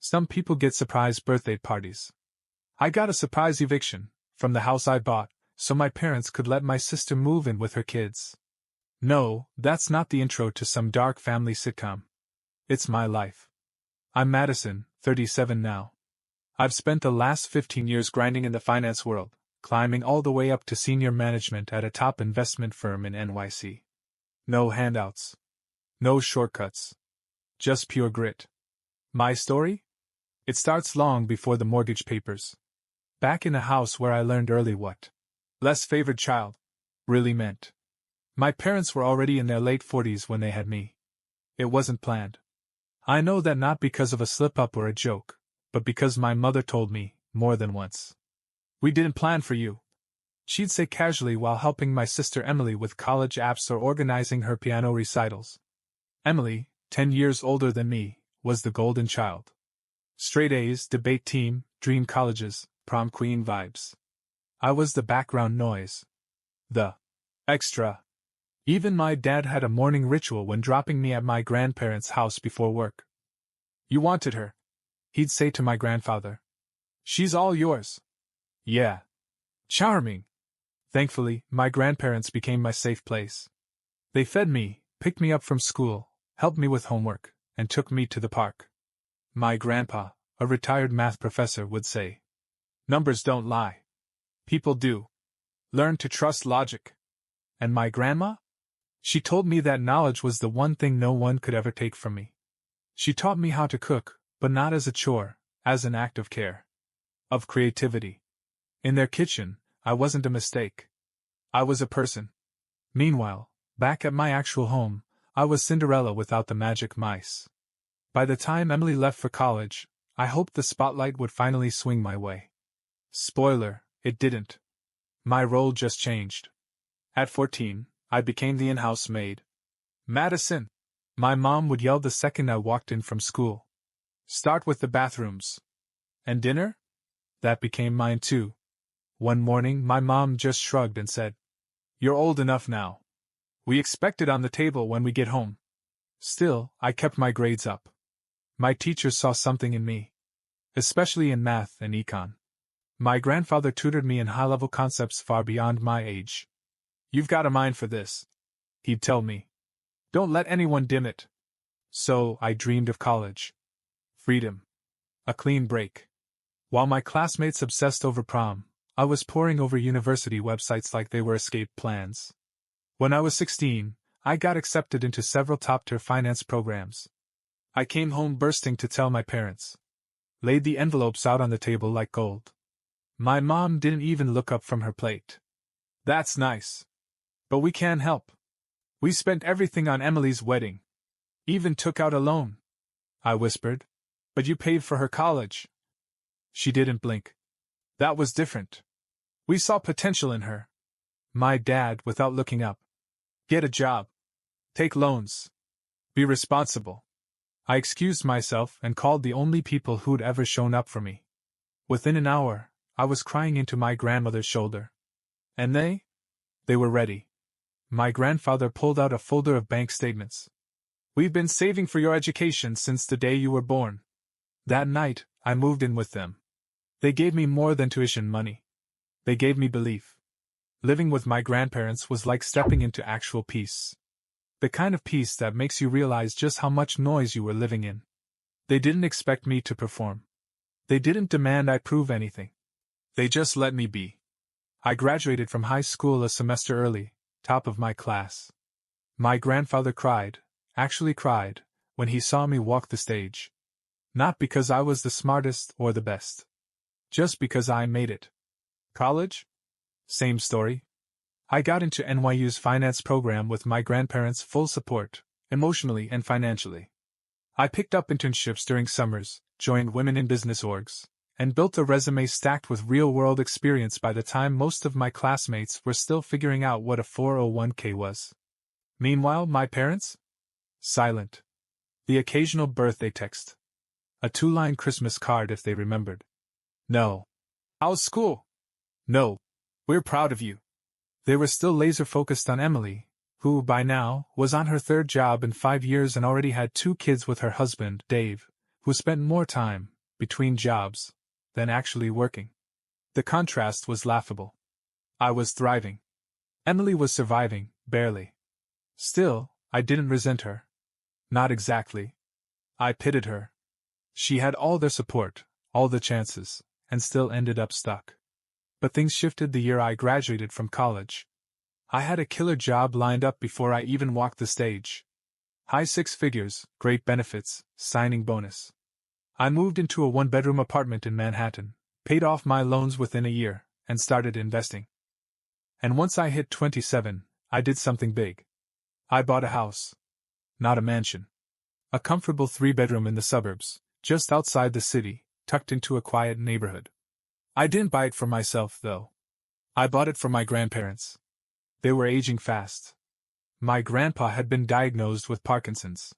Some people get surprise birthday parties. I got a surprise eviction from the house I bought, so my parents could let my sister move in with her kids. No, that's not the intro to some dark family sitcom. It's my life. I'm Madison, 37 now. I've spent the last 15 years grinding in the finance world, climbing all the way up to senior management at a top investment firm in NYC. No handouts. No shortcuts. Just pure grit. My story? It starts long before the mortgage papers. Back in a house where I learned early what less favored child really meant. My parents were already in their late 40s when they had me. It wasn't planned. I know that not because of a slip-up or a joke, but because my mother told me, more than once. "We didn't plan for you," she'd say casually while helping my sister Emily with college apps or organizing her piano recitals. Emily, 10 years older than me, was the golden child. Straight A's, debate team, dream colleges, prom queen vibes. I was the background noise. The extra. Even my dad had a morning ritual when dropping me at my grandparents' house before work. "You wanted her," he'd say to my grandfather. "She's all yours." Yeah. Charming. Thankfully, my grandparents became my safe place. They fed me, picked me up from school, helped me with homework, and took me to the park. My grandpa, a retired math professor, would say, "Numbers don't lie. People do. Learn to trust logic." And my grandma? She told me that knowledge was the one thing no one could ever take from me. She taught me how to cook, but not as a chore, as an act of care. Of creativity. In their kitchen, I wasn't a mistake. I was a person. Meanwhile, back at my actual home, I was Cinderella without the magic mice. By the time Emily left for college, I hoped the spotlight would finally swing my way. Spoiler, it didn't. My role just changed. At 14, I became the in-house maid. "Madison!" my mom would yell the second I walked in from school. "Start with the bathrooms." "And dinner?" That became mine too. One morning my mom just shrugged and said, "You're old enough now. We expect it on the table when we get home." Still, I kept my grades up. My teachers saw something in me. Especially in math and econ. My grandfather tutored me in high-level concepts far beyond my age. "You've got a mind for this," he'd tell me. "Don't let anyone dim it." So, I dreamed of college. Freedom. A clean break. While my classmates obsessed over prom, I was poring over university websites like they were escape plans. When I was 16, I got accepted into several top-tier finance programs. I came home bursting to tell my parents. Laid the envelopes out on the table like gold. My mom didn't even look up from her plate. "That's nice. But we can't help. We spent everything on Emily's wedding. Even took out a loan," I whispered. "But you paid for her college." She didn't blink. "That was different. We saw potential in her." My dad, without looking up. "Get a job. Take loans. Be responsible." I excused myself and called the only people who'd ever shown up for me. Within an hour, I was crying into my grandmother's shoulder. And they? They were ready. My grandfather pulled out a folder of bank statements. "We've been saving for your education since the day you were born." That night, I moved in with them. They gave me more than tuition money. They gave me belief. Living with my grandparents was like stepping into actual peace. The kind of peace that makes you realize just how much noise you were living in. They didn't expect me to perform. They didn't demand I prove anything. They just let me be. I graduated from high school a semester early, top of my class. My grandfather cried, actually cried, when he saw me walk the stage. Not because I was the smartest or the best. Just because I made it. College? Same story. I got into NYU's finance program with my grandparents' full support, emotionally and financially. I picked up internships during summers, joined women in business orgs, and built a resume stacked with real-world experience by the time most of my classmates were still figuring out what a 401k was. Meanwhile, my parents? Silent. The occasional birthday text. A 2-line Christmas card if they remembered. "No. How's school?" "No. We're proud of you." They were still laser-focused on Emily, who, by now, was on her 3rd job in 5 years and already had 2 kids with her husband, Dave, who spent more time between jobs than actually working. The contrast was laughable. I was thriving. Emily was surviving, barely. Still, I didn't resent her. Not exactly. I pitied her. She had all their support, all the chances, and still ended up stuck. But things shifted the year I graduated from college. I had a killer job lined up before I even walked the stage. High six figures, great benefits, signing bonus. I moved into a one-bedroom apartment in Manhattan, paid off my loans within a year, and started investing. And once I hit 27, I did something big. I bought a house. Not a mansion. A comfortable 3-bedroom in the suburbs, just outside the city, tucked into a quiet neighborhood. I didn't buy it for myself, though. I bought it for my grandparents. They were aging fast. My grandpa had been diagnosed with Parkinson's.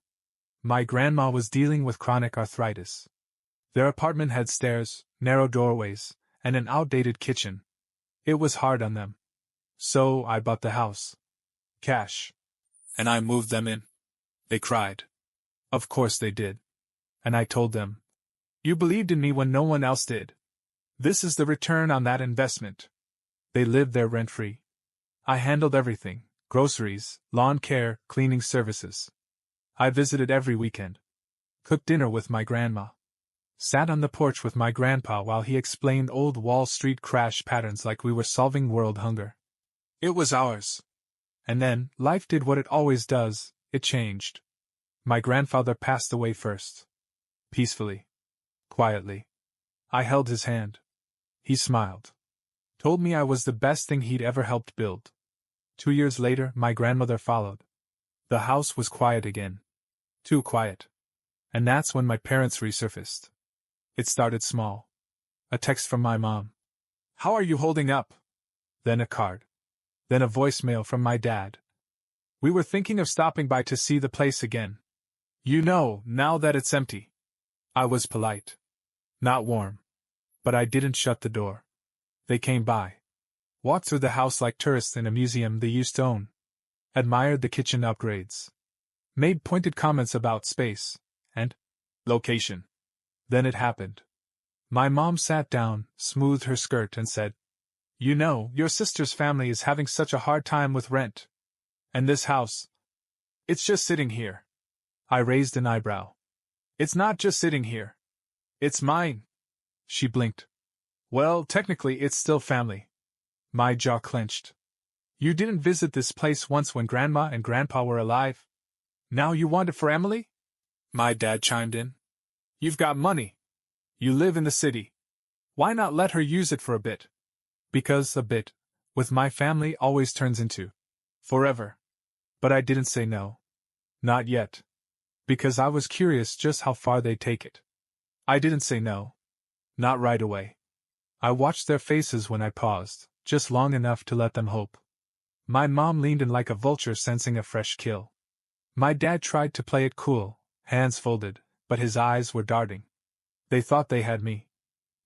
My grandma was dealing with chronic arthritis. Their apartment had stairs, narrow doorways, and an outdated kitchen. It was hard on them. So I bought the house. Cash. And I moved them in. They cried. Of course they did. And I told them, "You believed in me when no one else did. This is the return on that investment." They lived there rent-free. I handled everything: groceries, lawn care, cleaning services. I visited every weekend. Cooked dinner with my grandma. Sat on the porch with my grandpa while he explained old Wall Street crash patterns like we were solving world hunger. It was ours. And then, life did what it always does, it changed. My grandfather passed away first. Peacefully. Quietly. I held his hand. He smiled. Told me I was the best thing he'd ever helped build. 2 years later, my grandmother followed. The house was quiet again. Too quiet. And that's when my parents resurfaced. It started small. A text from my mom. "How are you holding up?" Then a card. Then a voicemail from my dad. "We were thinking of stopping by to see the place again. You know, now that it's empty." I was polite. Not warm. But I didn't shut the door. They came by. Walked through the house like tourists in a museum they used to own. Admired the kitchen upgrades. Made pointed comments about space and location. Then it happened. My mom sat down, smoothed her skirt, and said, "You know, your sister's family is having such a hard time with rent. And this house, it's just sitting here." I raised an eyebrow. "It's not just sitting here. It's mine." She blinked. "Well, technically it's still family." My jaw clenched. "You didn't visit this place once when Grandma and Grandpa were alive? Now you want it for Emily?" My dad chimed in. "You've got money. You live in the city. Why not let her use it for a bit?" Because a bit, with my family, always turns into forever. But I didn't say no. Not yet. Because I was curious just how far they'd take it. I didn't say no. Not right away. I watched their faces when I paused, just long enough to let them hope. My mom leaned in like a vulture sensing a fresh kill. My dad tried to play it cool, hands folded, but his eyes were darting. They thought they had me.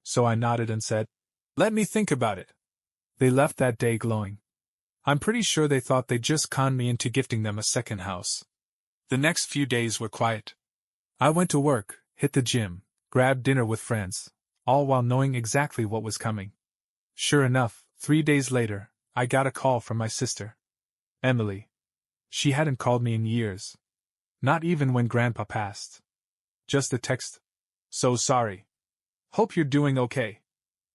So I nodded and said, "Let me think about it." They left that day glowing. I'm pretty sure they thought they'd just conned me into gifting them a second house. The next few days were quiet. I went to work, hit the gym, grabbed dinner with friends, all while knowing exactly what was coming. Sure enough, 3 days later, I got a call from my sister. Emily. She hadn't called me in years. Not even when Grandpa passed. Just a text. "So sorry. Hope you're doing okay."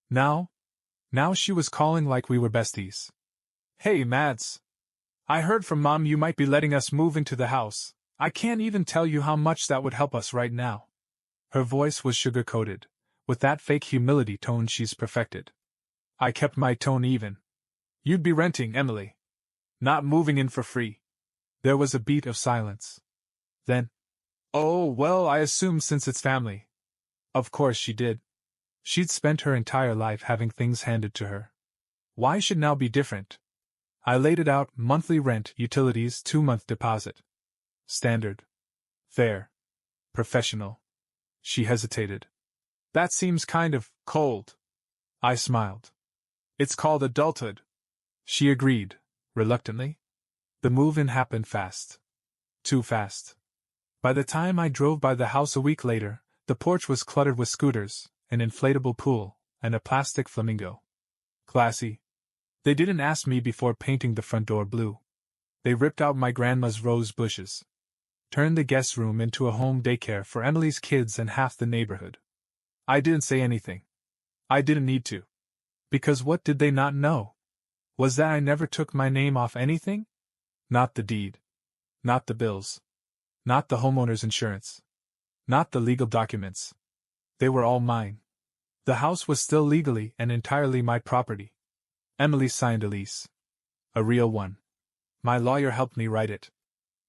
Now she was calling like we were besties. "Hey, Mads. I heard from Mom you might be letting us move into the house. I can't even tell you how much that would help us right now." Her voice was sugar-coated, with that fake humility tone she's perfected. I kept my tone even. "You'd be renting, Emily. Not moving in for free." There was a beat of silence. Then, "Oh, well, I assumed since it's family." Of course she did. She'd spent her entire life having things handed to her. Why should now be different? I laid it out: monthly rent, utilities, 2-month deposit. Standard. Fair. Professional. She hesitated. "That seems kind of cold." I smiled. "It's called adulthood." She agreed, reluctantly. The move-in happened fast. Too fast. By the time I drove by the house a week later, The porch was cluttered with scooters, an inflatable pool, and a plastic flamingo. Classy. They didn't ask me before painting the front door blue. They ripped out my grandma's rose bushes. Turned the guest room into a home daycare for Emily's kids and half the neighborhood. I didn't say anything. I didn't need to. Because what did they not know? Was that I never took my name off anything? Not the deed. Not the bills. Not the homeowner's insurance. Not the legal documents. They were all mine. The house was still legally and entirely my property. Emily signed a lease. A real one. My lawyer helped me write it.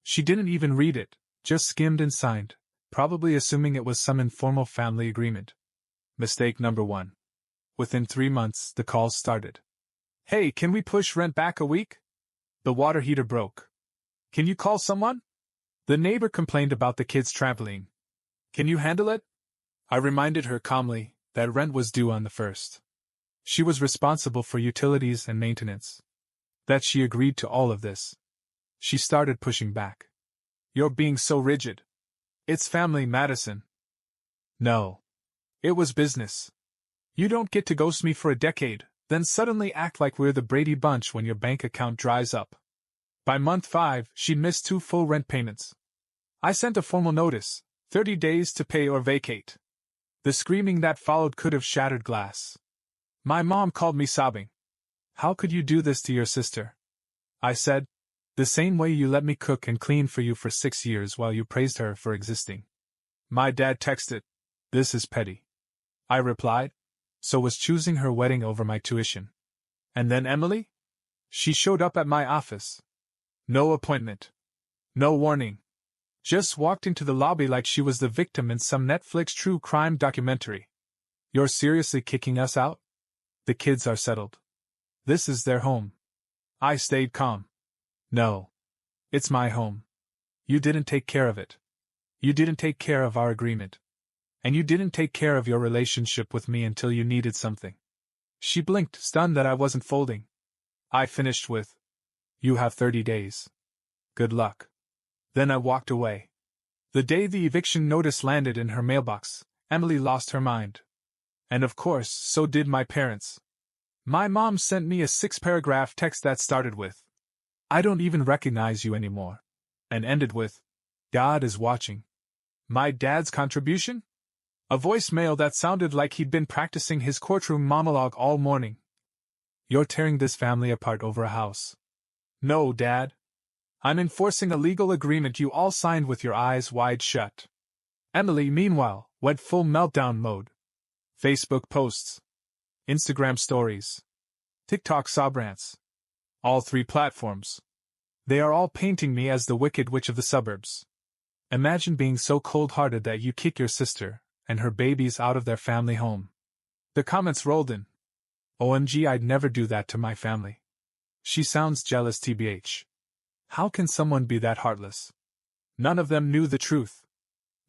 She didn't even read it, just skimmed and signed, probably assuming it was some informal family agreement. Mistake number 1. Within 3 months, the calls started. Hey, can we push rent back a week? The water heater broke. Can you call someone? The neighbor complained about the kids' trampoline. Can you handle it? I reminded her calmly that rent was due on the 1st. She was responsible for utilities and maintenance. That she agreed to all of this. She started pushing back. You're being so rigid. It's family, Madison. No. It was business. You don't get to ghost me for a decade, then suddenly act like we're the Brady Bunch when your bank account dries up. By month 5, she'd missed 2 full rent payments. I sent a formal notice, 30 days to pay or vacate. The screaming that followed could have shattered glass. My mom called me sobbing. How could you do this to your sister? I said, the same way you let me cook and clean for you for 6 years while you praised her for existing. My dad texted, this is petty. I replied, so was choosing her wedding over my tuition. And then Emily? She showed up at my office. No appointment. No warning. Just walked into the lobby like she was the victim in some Netflix true crime documentary. You're seriously kicking us out? The kids are settled. This is their home. I stayed calm. No. It's my home. You didn't take care of it. You didn't take care of our agreement. And you didn't take care of your relationship with me until you needed something. She blinked, stunned that I wasn't folding. I finished with, you have 30 days. Good luck. Then I walked away. The day the eviction notice landed in her mailbox, Emily lost her mind. And of course, so did my parents. My mom sent me a 6-paragraph text that started with, I don't even recognize you anymore, and ended with, God is watching. My dad's contribution? A voicemail that sounded like he'd been practicing his courtroom monologue all morning. You're tearing this family apart over a house. No, Dad. I'm enforcing a legal agreement you all signed with your eyes wide shut. Emily, meanwhile, went full meltdown mode. Facebook posts. Instagram stories. TikTok sobrants. All 3 platforms. They are all painting me as the wicked witch of the suburbs. Imagine being so cold-hearted that you kick your sister and her babies out of their family home. The comments rolled in. OMG, I'd never do that to my family. She sounds jealous, tbh. How can someone be that heartless? None of them knew the truth.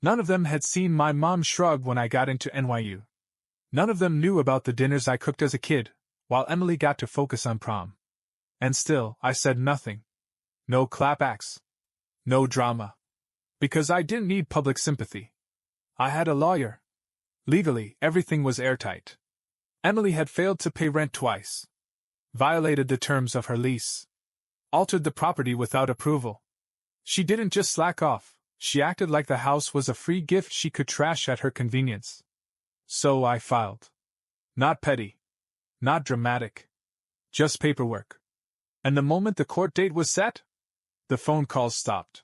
None of them had seen my mom shrug when I got into NYU. None of them knew about the dinners I cooked as a kid, while Emily got to focus on prom. And still, I said nothing. No clapbacks. No drama. Because I didn't need public sympathy. I had a lawyer. Legally, everything was airtight. Emily had failed to pay rent twice. Violated the terms of her lease. Altered the property without approval. She didn't just slack off, she acted like the house was a free gift she could trash at her convenience. So I filed. Not petty. Not dramatic. Just paperwork. And the moment the court date was set, the phone calls stopped.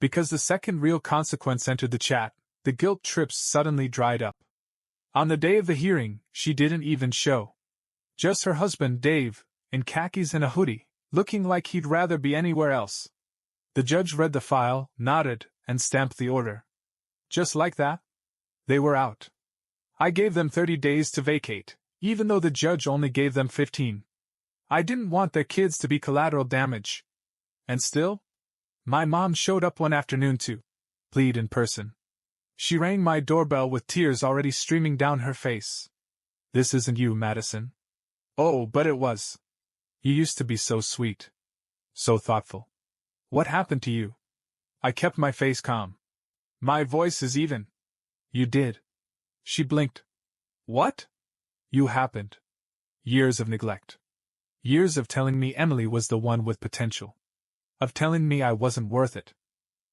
Because the second real consequence entered the chat, the guilt trips suddenly dried up. On the day of the hearing, she didn't even show. Just her husband, Dave, in khakis and a hoodie, looking like he'd rather be anywhere else. The judge read the file, nodded, and stamped the order. Just like that, they were out. I gave them 30 days to vacate, even though the judge only gave them 15. I didn't want their kids to be collateral damage. And still, my mom showed up one afternoon to plead in person. She rang my doorbell with tears already streaming down her face. This isn't you, Madison. Oh, but it was. You used to be so sweet. So thoughtful. What happened to you? I kept my face calm. My voice is even. You did. She blinked. What? You happened. Years of neglect. Years of telling me Emily was the one with potential. Of telling me I wasn't worth it.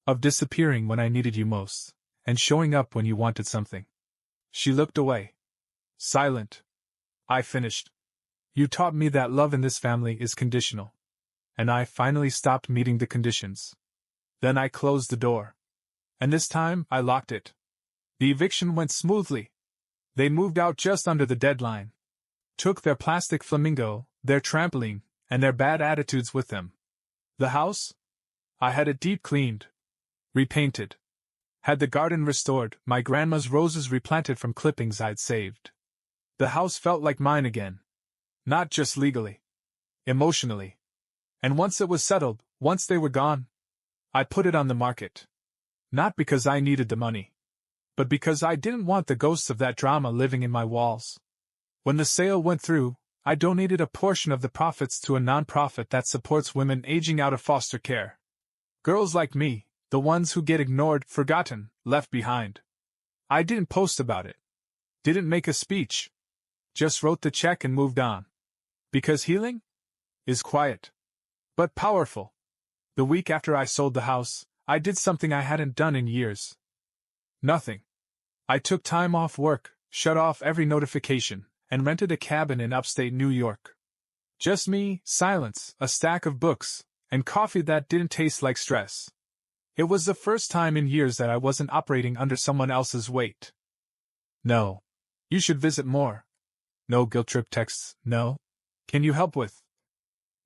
Of disappearing when I needed you most, and showing up when you wanted something. She looked away. Silent. I finished. You taught me that love in this family is conditional. And I finally stopped meeting the conditions. Then I closed the door. And this time, I locked it. The eviction went smoothly. They moved out just under the deadline. Took their plastic flamingo, their trampoline, and their bad attitudes with them. The house? I had it deep cleaned. Repainted. Had the garden restored, my grandma's roses replanted from clippings I'd saved. The house felt like mine again. Not just legally. Emotionally. And once it was settled, once they were gone, I put it on the market. Not because I needed the money, but because I didn't want the ghosts of that drama living in my walls. When the sale went through, I donated a portion of the profits to a nonprofit that supports women aging out of foster care. Girls like me, the ones who get ignored, forgotten, left behind. I didn't post about it. Didn't make a speech. Just wrote the check and moved on. Because healing is quiet, but powerful. The week after I sold the house, I did something I hadn't done in years. Nothing. I took time off work, shut off every notification, and rented a cabin in upstate New York. Just me, silence, a stack of books, and coffee that didn't taste like stress. It was the first time in years that I wasn't operating under someone else's weight. No. You should visit more. No guilt trip texts, no. Can you help with?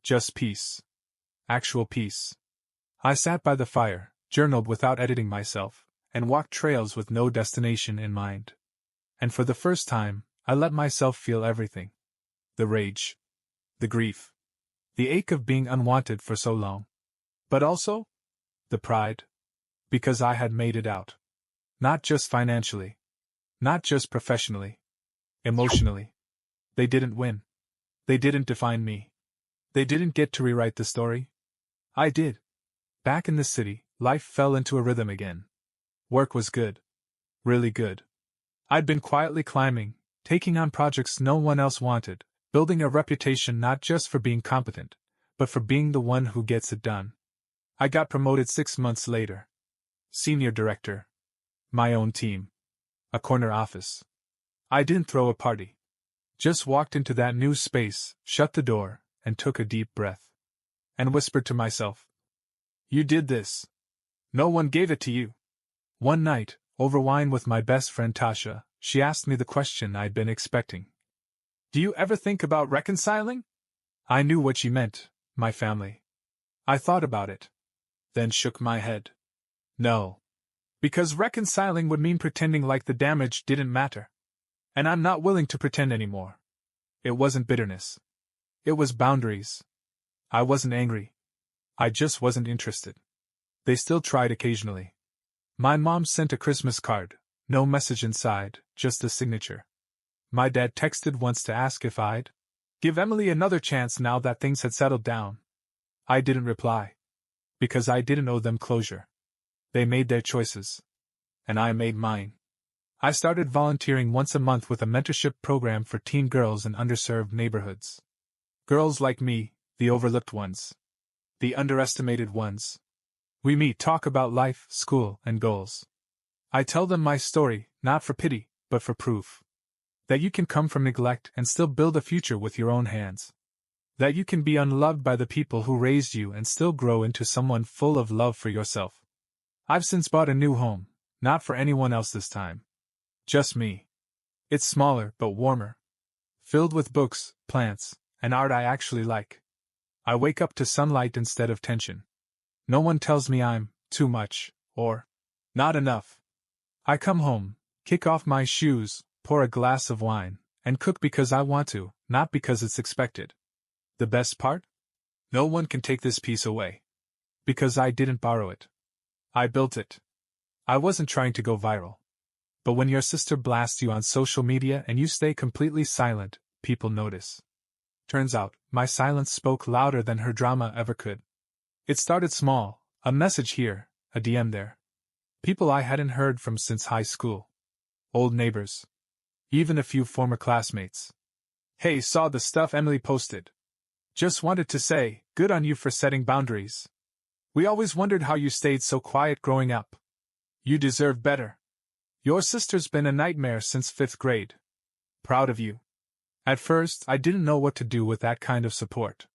Just peace. Actual peace. I sat by the fire, journaled without editing myself, and walked trails with no destination in mind. And for the first time, I let myself feel everything. The rage. The grief. The ache of being unwanted for so long. But also, the pride. Because I had made it out. Not just financially. Not just professionally. Emotionally. They didn't win. They didn't define me. They didn't get to rewrite the story. I did. Back in the city, life fell into a rhythm again. Work was good. Really good. I'd been quietly climbing, taking on projects no one else wanted, building a reputation not just for being competent, but for being the one who gets it done. I got promoted 6 months later. Senior director. My own team. A corner office. I didn't throw a party. Just walked into that new space, shut the door, and took a deep breath. And whispered to myself. You did this. No one gave it to you. One night, over wine with my best friend Tasha, she asked me the question I'd been expecting. Do you ever think about reconciling? I knew what she meant, my family. I thought about it. Then shook my head. No. Because reconciling would mean pretending like the damage didn't matter. And I'm not willing to pretend anymore. It wasn't bitterness. It was boundaries. I wasn't angry. I just wasn't interested. They still tried occasionally. My mom sent a Christmas card, no message inside, just a signature. My dad texted once to ask if I'd give Emily another chance now that things had settled down. I didn't reply. Because I didn't owe them closure. They made their choices. And I made mine. I started volunteering once a month with a mentorship program for teen girls in underserved neighborhoods. Girls like me, the overlooked ones. The underestimated ones. We meet, talk about life, school, and goals. I tell them my story, not for pity, but for proof. That you can come from neglect and still build a future with your own hands. That you can be unloved by the people who raised you and still grow into someone full of love for yourself. I've since bought a new home, not for anyone else this time. Just me. It's smaller but warmer. Filled with books, plants, and art I actually like. I wake up to sunlight instead of tension. No one tells me I'm too much, or not enough. I come home, kick off my shoes, pour a glass of wine, and cook because I want to, not because it's expected. The best part? No one can take this piece away. Because I didn't borrow it. I built it. I wasn't trying to go viral. But when your sister blasts you on social media and you stay completely silent, people notice. Turns out, my silence spoke louder than her drama ever could. It started small, a message here, a DM there. People I hadn't heard from since high school. old neighbors. Even a few former classmates. Hey, saw the stuff Emily posted. Just wanted to say, good on you for setting boundaries. We always wondered how you stayed so quiet growing up. You deserve better. Your sister's been a nightmare since 5th grade. Proud of you. At first, I didn't know what to do with that kind of support.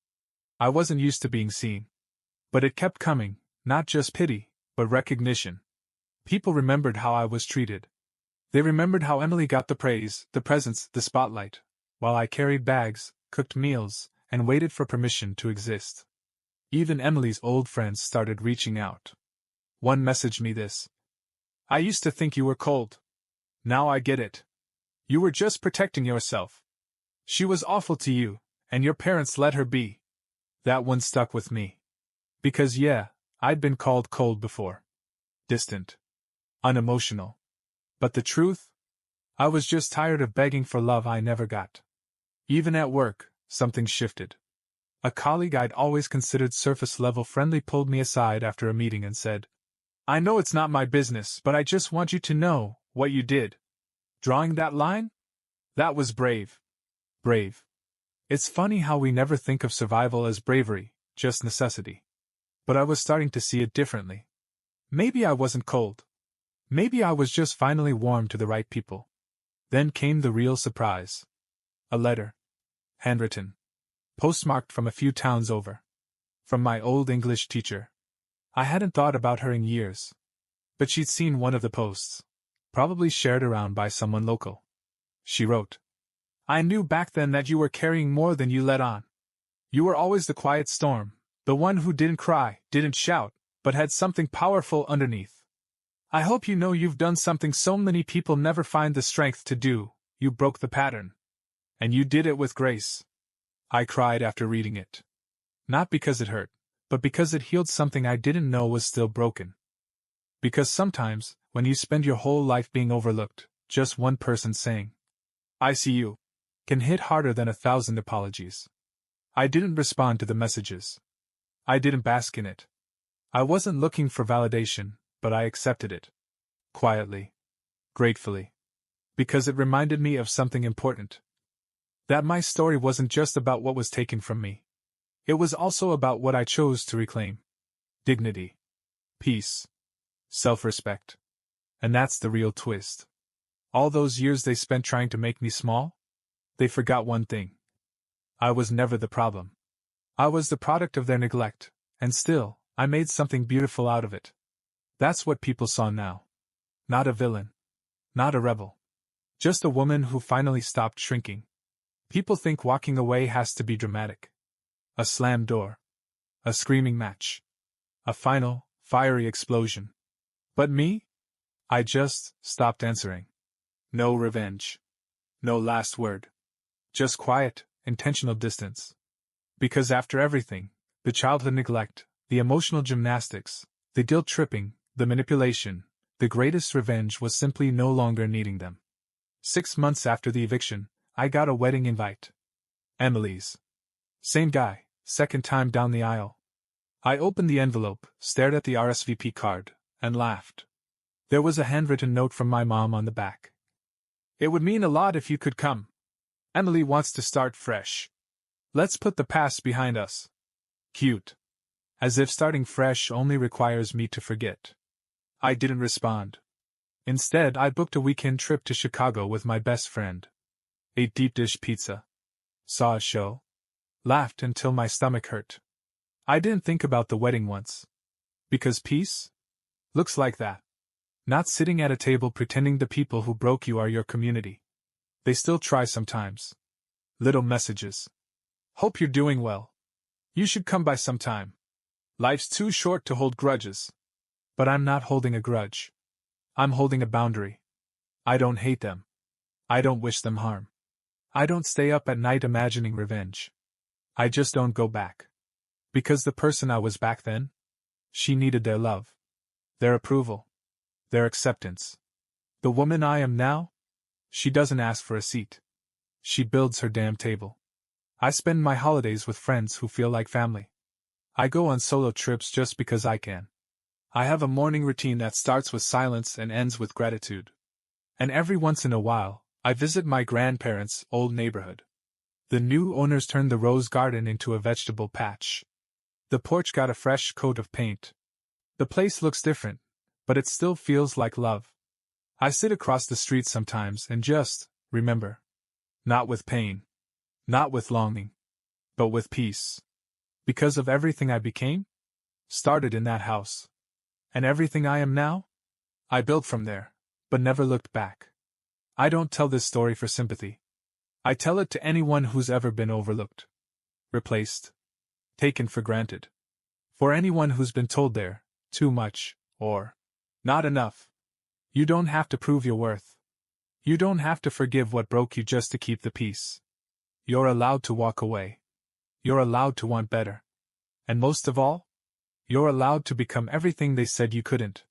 I wasn't used to being seen. But it kept coming, not just pity, but recognition. People remembered how I was treated. They remembered how Emily got the praise, the presents, the spotlight, while I carried bags, cooked meals, and waited for permission to exist. Even Emily's old friends started reaching out. One messaged me this. I used to think you were cold. Now I get it. You were just protecting yourself. She was awful to you, and your parents let her be. That one stuck with me. Because yeah, I'd been called cold before. Distant. Unemotional. But the truth? I was just tired of begging for love I never got. Even at work, something shifted. A colleague I'd always considered surface-level friendly pulled me aside after a meeting and said, I know it's not my business, but I just want you to know what you did. Drawing that line? That was brave. Brave. It's funny how we never think of survival as bravery, just necessity. But I was starting to see it differently. Maybe I wasn't cold. Maybe I was just finally warm to the right people. Then came the real surprise. A letter. Handwritten. Postmarked from a few towns over. From my old English teacher. I hadn't thought about her in years. But she'd seen one of the posts. Probably shared around by someone local. She wrote, I knew back then that you were carrying more than you let on. You were always the quiet storm, the one who didn't cry, didn't shout, but had something powerful underneath. I hope you know you've done something so many people never find the strength to do. You broke the pattern. And you did it with grace. I cried after reading it. Not because it hurt, but because it healed something I didn't know was still broken. Because sometimes, when you spend your whole life being overlooked, just one person saying, I see you, can hit harder than 1,000 apologies. I didn't respond to the messages. I didn't bask in it. I wasn't looking for validation, but I accepted it. Quietly. Gratefully. Because it reminded me of something important. That my story wasn't just about what was taken from me. It was also about what I chose to reclaim. Dignity. Peace. Self-respect. And that's the real twist. All those years they spent trying to make me small? They forgot one thing. I was never the problem. I was the product of their neglect, and still, I made something beautiful out of it. That's what people saw now. Not a villain. Not a rebel. Just a woman who finally stopped shrinking. People think walking away has to be dramatic. A slammed door. A screaming match. A final, fiery explosion. But me? I just stopped answering. No revenge. No last word. Just quiet, intentional distance. Because after everything, the childhood neglect, the emotional gymnastics, the guilt-tripping, the manipulation, the greatest revenge was simply no longer needing them. 6 months after the eviction, I got a wedding invite. Emily's. Same guy, second time down the aisle. I opened the envelope, stared at the RSVP card, and laughed. There was a handwritten note from my mom on the back. It would mean a lot if you could come. Emily wants to start fresh. Let's put the past behind us. Cute. As if starting fresh only requires me to forget. I didn't respond. Instead, I booked a weekend trip to Chicago with my best friend. Ate deep dish pizza. Saw a show. Laughed until my stomach hurt. I didn't think about the wedding once. Because peace? Looks like that. Not sitting at a table pretending the people who broke you are your community. They still try sometimes. Little messages. Hope you're doing well. You should come by sometime. Life's too short to hold grudges. But I'm not holding a grudge. I'm holding a boundary. I don't hate them. I don't wish them harm. I don't stay up at night imagining revenge. I just don't go back. Because the person I was back then? She needed their love. Their approval. Their acceptance. The woman I am now? She doesn't ask for a seat. She builds her damn table. I spend my holidays with friends who feel like family. I go on solo trips just because I can. I have a morning routine that starts with silence and ends with gratitude. And every once in a while, I visit my grandparents' old neighborhood. The new owners turned the rose garden into a vegetable patch. The porch got a fresh coat of paint. The place looks different, but it still feels like love. I sit across the street sometimes and just remember. Not with pain. Not with longing. But with peace. Because of everything I became? Started in that house. And everything I am now? I built from there, but never looked back. I don't tell this story for sympathy. I tell it to anyone who's ever been overlooked, replaced, taken for granted. For anyone who's been told they're too much, or not enough. You don't have to prove your worth. You don't have to forgive what broke you just to keep the peace. You're allowed to walk away. You're allowed to want better. And most of all, you're allowed to become everything they said you couldn't.